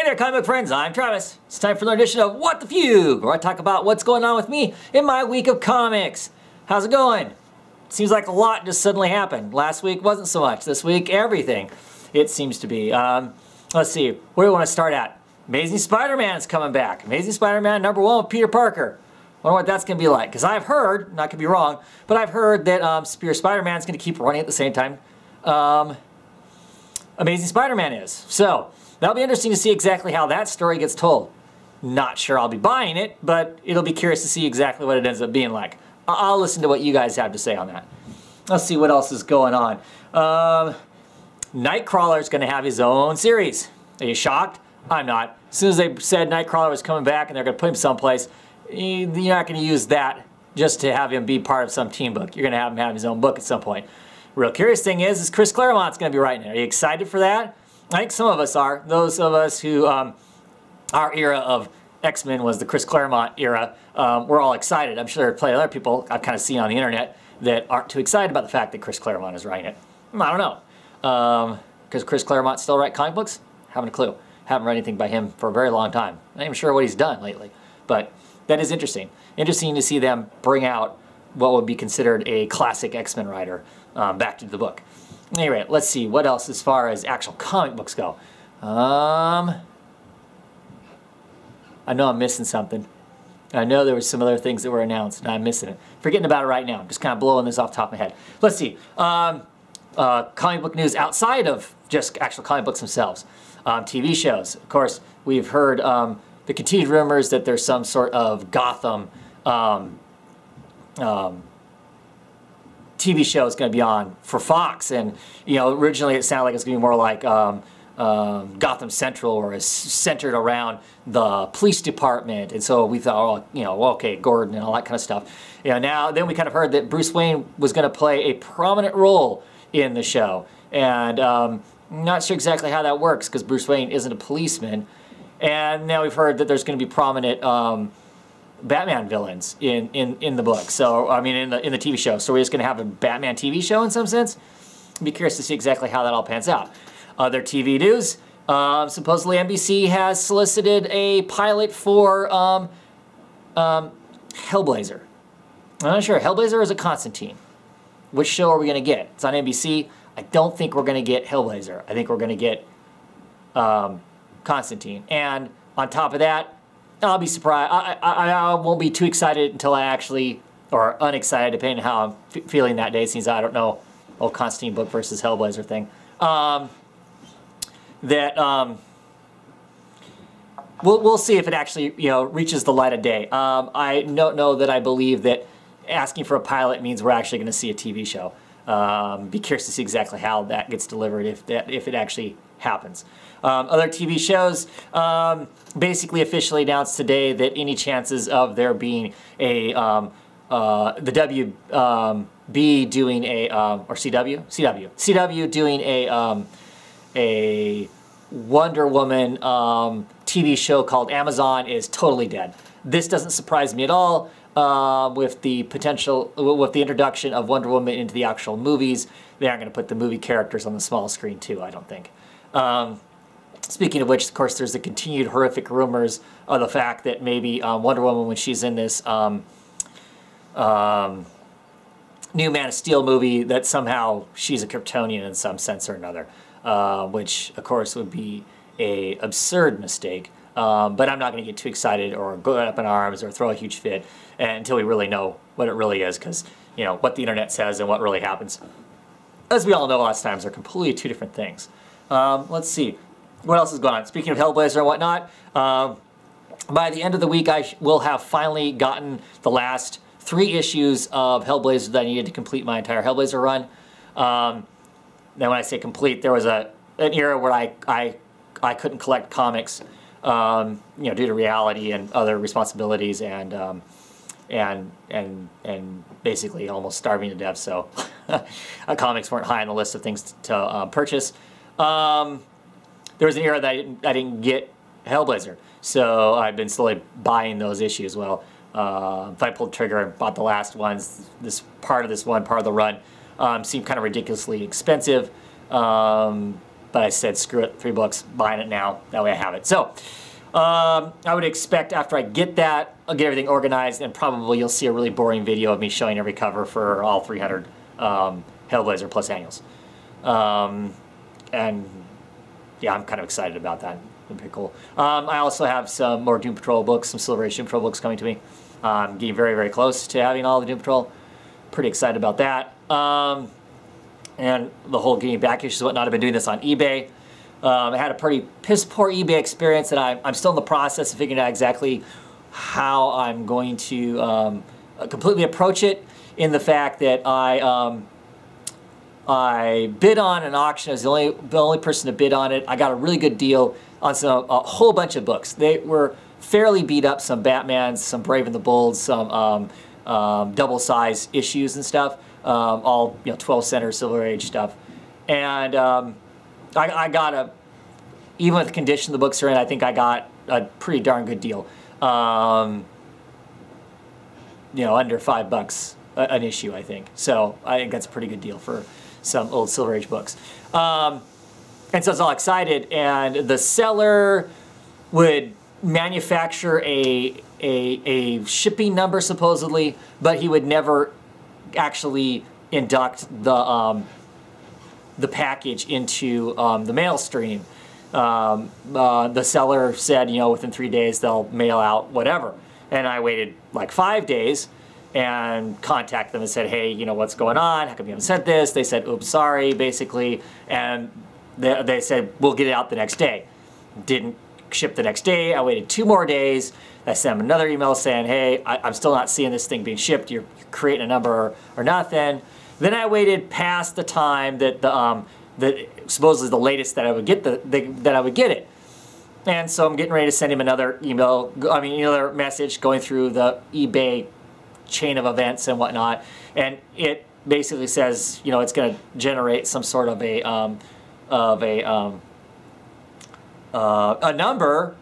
Hey there, comic book friends, I'm Travis. It's time for another edition of What the Fugue, where I talk about what's going on with me in my week of comics. How's it going? Seems like a lot just suddenly happened. Last week wasn't so much. This week, everything. It seems to be. Let's see, where do we want to start at? Amazing Spider-Man's coming back. Amazing Spider-Man #1 with Peter Parker. Wonder what that's going to be like. Because I've heard, not going to be wrong, but I've heard that Superior Spider-Man's going to keep running at the same time Amazing Spider-Man is. So, that'll be interesting to see exactly how that story gets told. Not sure I'll be buying it, but it'll be curious to see exactly what it ends up being like. I'll listen to what you guys have to say on that. Let's see what else is going on. Nightcrawler's going to have his own series. Are you shocked? I'm not. As soon as they said Nightcrawler was coming back and they're going to put him someplace, you're not going to use that just to have him be part of some team book. You're going to have him have his own book at some point. Real curious thing is Chris Claremont's going to be writing it. Are you excited for that? I think some of us are. Those of us who, our era of X-Men was the Chris Claremont era, we're all excited. I'm sure there are plenty of other people I've kind of seen on the internet that aren't too excited about the fact that Chris Claremont is writing it. I don't know. Because Chris Claremont still write comic books? Haven't a clue. Haven't read anything by him for a very long time. I'm not even sure what he's done lately. But that is interesting. Interesting to see them bring out what would be considered a classic X-Men writer back to the book. Anyway, let's see what else as far as actual comic books go. I know I'm missing something. I know there were some other things that were announced and I'm missing it. Forgetting about it right now. I'm just kind of blowing this off the top of my head. Let's see. Comic book news outside of just actual comic books themselves. TV shows. Of course, we've heard the continued rumors that there's some sort of Gotham TV show is going to be on for Fox, and you know, originally it sounded like it's going to be more like Gotham Central, or is centered around the police department, and so we thought, oh, you know, well, okay, Gordon and all that kind of stuff. You know, then we kind of heard that Bruce Wayne was going to play a prominent role in the show, and not sure exactly how that works because Bruce Wayne isn't a policeman, and now we've heard that there's going to be prominent Batman villains in the book. So I mean, in the TV show. So we're just going to have a Batman TV show in some sense. I'd be curious to see exactly how that all pans out. Other TV news. Supposedly NBC has solicited a pilot for Hellblazer. I'm not sure. Hellblazer or is it Constantine? Which show are we going to get? It's on NBC. I don't think we're going to get Hellblazer. I think we're going to get Constantine. And on top of that, I'll be surprised. I won't be too excited until I actually, or unexcited, depending on how I'm feeling that day, since I don't know, oh, Constantine book versus Hellblazer thing. We'll see if it actually, you know, reaches the light of day. I don't know that I believe that asking for a pilot means we're actually going to see a TV show. Be curious to see exactly how that gets delivered if it actually happens. Other TV shows basically officially announced today that any chances of there being a the WB doing a or CW doing a Wonder Woman TV show called Amazon is totally dead. This doesn't surprise me at all. With the introduction of Wonder Woman into the actual movies, they aren't going to put the movie characters on the small screen too, I don't think. Speaking of which, of course, there's the continued horrific rumors of the fact that maybe Wonder Woman, when she's in this new Man of Steel movie, that somehow she's a Kryptonian in some sense or another, which, of course, would be an absurd mistake. But I'm not going to get too excited or go up in arms or throw a huge fit until we really know what it really is, because, you know, what the internet says and what really happens, as we all know, lots of times are completely two different things. Let's see. What else is going on? Speaking of Hellblazer and whatnot, by the end of the week I will have finally gotten the last 3 issues of Hellblazer that I needed to complete my entire Hellblazer run. Now when I say complete, there was an era where I couldn't collect comics, you know, due to reality and other responsibilities, and basically almost starving to death, so comics weren't high on the list of things to purchase. There was an era that I didn't get Hellblazer, so I've been slowly buying those issues. Well, if I pulled the trigger and bought the last ones, part of the run seemed kind of ridiculously expensive. but I said, screw it, 3 books, buying it now. That way I have it. So I would expect after I get that, I'll get everything organized, and probably you'll see a really boring video of me showing every cover for all 300 Hellblazer Plus annuals. And yeah, I'm kind of excited about that. It'd be cool. I also have some more Doom Patrol books, some Silver Age Doom Patrol books coming to me. I'm getting very, very close to having all the Doom Patrol. Pretty excited about that. And the whole getting back issues and whatnot, I've been doing this on eBay. I had a pretty piss-poor eBay experience, and I'm still in the process of figuring out exactly how I'm going to completely approach it, in the fact that I bid on an auction. I was the only person to bid on it. I got a really good deal on a whole bunch of books. They were fairly beat up, some Batmans, some Brave and the Bold, some double-size issues and stuff, all 12 center Silver Age stuff. And I got even with the condition the books are in, I think I got a pretty darn good deal. Under $5 an issue, I think. So I think that's a pretty good deal for some old Silver Age books. And so I was all excited, and the seller would manufacture a shipping number supposedly, but he would never actually induct the package into the mail stream. The seller said, within 3 days they'll mail out whatever. And I waited like 5 days and contacted them and said, hey, what's going on? How come you haven't sent this? They said, oops, sorry, basically. And they said, we'll get it out the next day. Didn't ship the next day. I waited 2 more days. I sent them another email saying, hey, I'm still not seeing this thing being shipped. You're creating a number or nothing. Then I waited past the time that supposedly the latest that I would get that I would get it. And so I'm getting ready to send him another email, another message going through the eBay chain of events and whatnot, and it basically says, it's going to generate some sort of a number,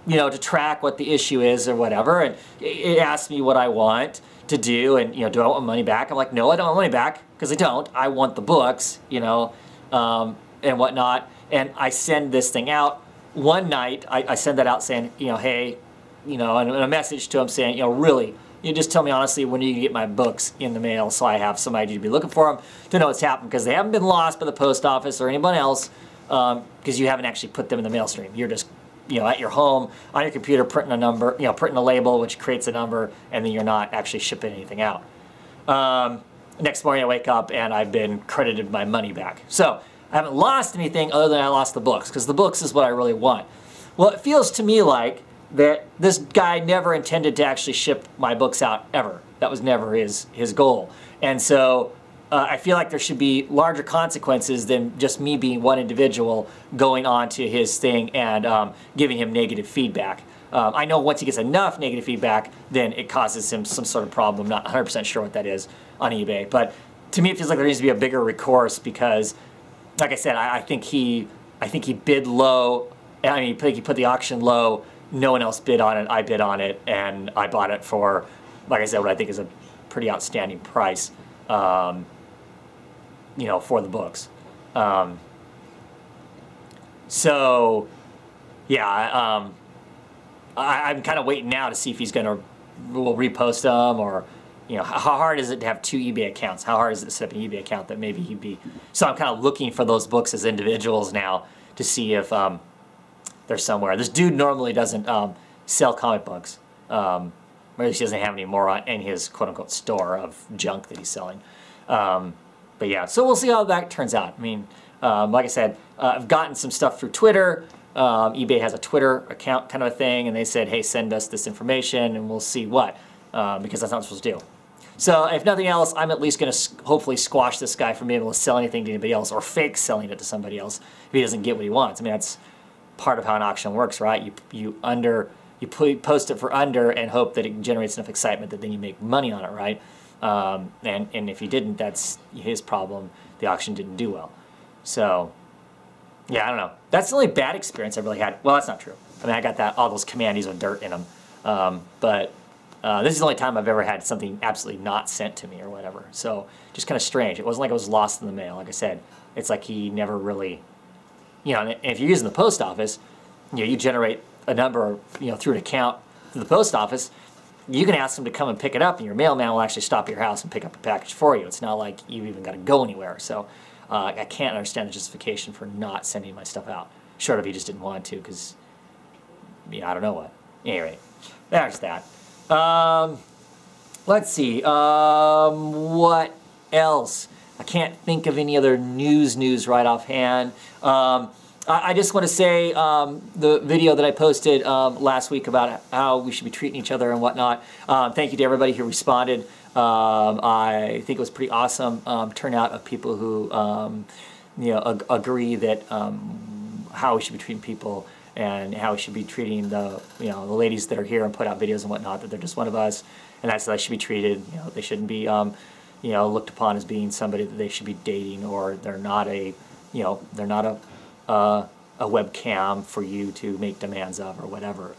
to track what the issue is or whatever, and it asks me what I want to do, and do I want my money back? I'm like, no, I don't want money back, because I don't. I want the books, and whatnot. And I send this thing out one night. I send that out saying, hey, and a message to him saying, really, you just tell me honestly when you get my books in the mail, so I have somebody to be looking for them to know what's happened, because they haven't been lost by the post office or anyone else, because you haven't actually put them in the mail stream. You're just at your home on your computer printing a number, printing a label which creates a number, and then you're not actually shipping anything out. Next morning I wake up and I've been credited my money back. So I haven't lost anything other than I lost the books, because the books is what I really want. Well, it feels to me like that this guy never intended to actually ship my books out ever. That was never his goal. And so I feel like there should be larger consequences than just me being one individual going on to his thing and giving him negative feedback. I know once he gets enough negative feedback, then it causes him some sort of problem. I'm not 100% sure what that is on eBay. But to me, it feels like there needs to be a bigger recourse, because, like I said, I think he bid low. I think he put the auction low. No one else bid on it. I bid on it, and I bought it for, like I said, what I think is a pretty outstanding price. For the books. So, yeah, I'm kind of waiting now to see if he's going to repost them, or, how hard is it to have 2 eBay accounts? How hard is it to set up an eBay account that maybe he'd be... So I'm kind of looking for those books as individuals now to see if they're somewhere. This dude normally doesn't sell comic books. Or at least he doesn't have any more in his quote-unquote store of junk that he's selling. But yeah, so we'll see how that turns out. I mean, like I said, I've gotten some stuff through Twitter. eBay has a Twitter account kind of a thing, and they said, hey, send us this information, and we'll see what, because that's not what I'm supposed to do. So if nothing else, I'm at least going to hopefully squash this guy from being able to sell anything to anybody else, or fake selling it to somebody else if he doesn't get what he wants. I mean, that's part of how an auction works, right? You post it for under and hope that it generates enough excitement that then you make money on it, right? And if he didn't, that's his problem. The auction didn't do well. So, yeah, I don't know. That's the only bad experience I've really had. Well, that's not true. I mean, I got all those commandees with dirt in them. But this is the only time I've ever had something absolutely not sent to me or whatever. So, just kind of strange. It wasn't like it was lost in the mail. Like I said, it's like he never really you know, and if you're using the post office, you know, you generate a number, you know, through an account through the post office. You can ask them to come and pick it up, and your mailman will actually stop at your house and pick up a package for you. It's not like you've even got to go anywhere. So I can't understand the justification for not sending my stuff out, short of you just didn't want to, because, yeah, I don't know what. Anyway, there's that. Let's see. What else? I can't think of any other news right offhand. I just want to say the video that I posted last week about how we should be treating each other and whatnot. Thank you to everybody who responded. I think it was pretty awesome turnout of people who you know, agree that how we should be treating people and how we should be treating the, you know, the ladies that are here and put out videos and whatnot, that they're just one of us, and that's how they should be treated. You know, they shouldn't be you know, looked upon as being somebody that they should be dating, or they're not a, you know, they're not a webcam for you to make demands of or whatever.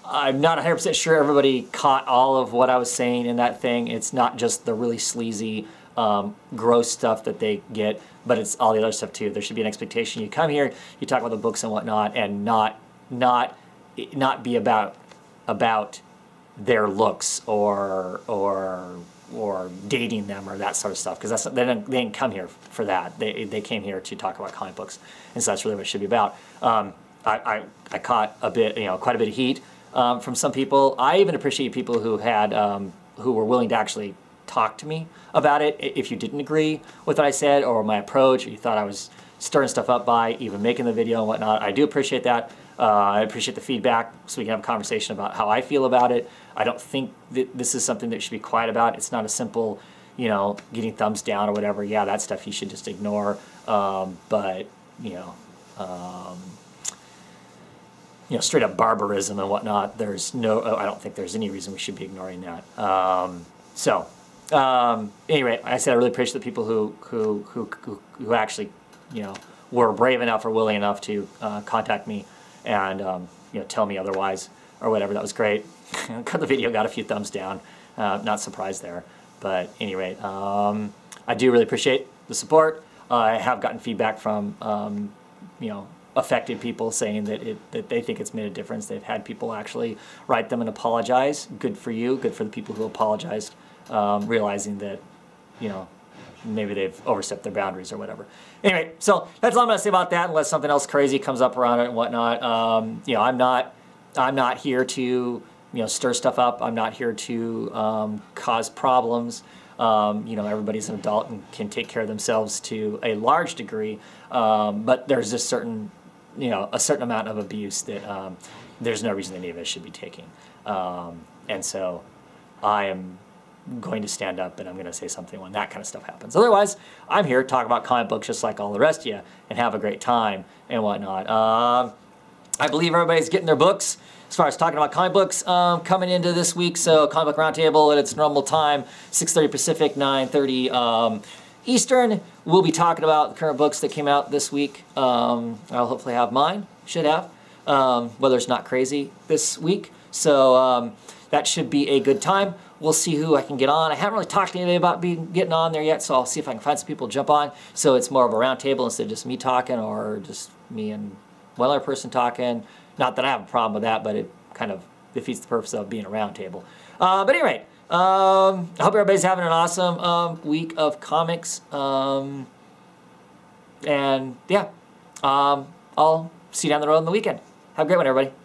I'm not 100% sure everybody caught all of what I was saying in that thing. It's not just the really sleazy, gross stuff that they get, but it's all the other stuff too. There should be an expectation. You come here, you talk about the books and whatnot, and not be about their looks or dating them or that sort of stuff, because they didn't come here for that. They came here to talk about comic books, and so that's really what it should be about. I caught a bit, you know, quite a bit of heat from some people. I even appreciate people who had who were willing to actually talk to me about it if you didn't agree with what I said or my approach, or you thought I was stirring stuff up by even making the video and whatnot. I do appreciate that. I appreciate the feedback, so we can have a conversation about how I feel about it. I don't think that this is something that should be quiet about. It's not a simple, you know, getting thumbs down or whatever. Yeah, that stuff you should just ignore. But you know, straight up barbarism and whatnot, there's no, I don't think there's any reason we should be ignoring that. Anyway, I said I really appreciate the people who actually, you know, were brave enough or willing enough to contact me and you know, tell me otherwise or whatever. That was great. The video got a few thumbs down. Not surprised there, but at any rate, I do really appreciate the support. I have gotten feedback from you know, affected people saying that they think it's made a difference. They've had people actually write them and apologize. Good for you. Good for the people who apologized, realizing that, you know, maybe they've overstepped their boundaries or whatever. Anyway, so that's all I'm going to say about that, unless something else crazy comes up around it and whatnot. You know, I'm not here to, you know, stir stuff up. I'm not here to cause problems. You know, everybody's an adult and can take care of themselves to a large degree, but there's a certain, you know, a certain amount of abuse that there's no reason any of us should be taking. And so I am going to stand up and I'm going to say something when that kind of stuff happens. Otherwise, I'm here to talk about comic books just like all the rest of you and have a great time and whatnot. I believe everybody's getting their books as far as talking about comic books coming into this week. So Comic Book Roundtable at its normal time, 6:30 Pacific, 9:30 Eastern. We'll be talking about the current books that came out this week. I'll hopefully have mine, should have, whether it's not crazy this week. So that should be a good time. We'll see who I can get on. I haven't really talked to anybody about getting on there yet, so I'll see if I can find some people to jump on. So it's more of a roundtable instead of just me talking or just me and one other person talking. Not that I have a problem with that, but it kind of defeats the purpose of being a roundtable. But anyway, I hope everybody's having an awesome week of comics. And yeah, I'll see you down the road on the weekend. Have a great one, everybody.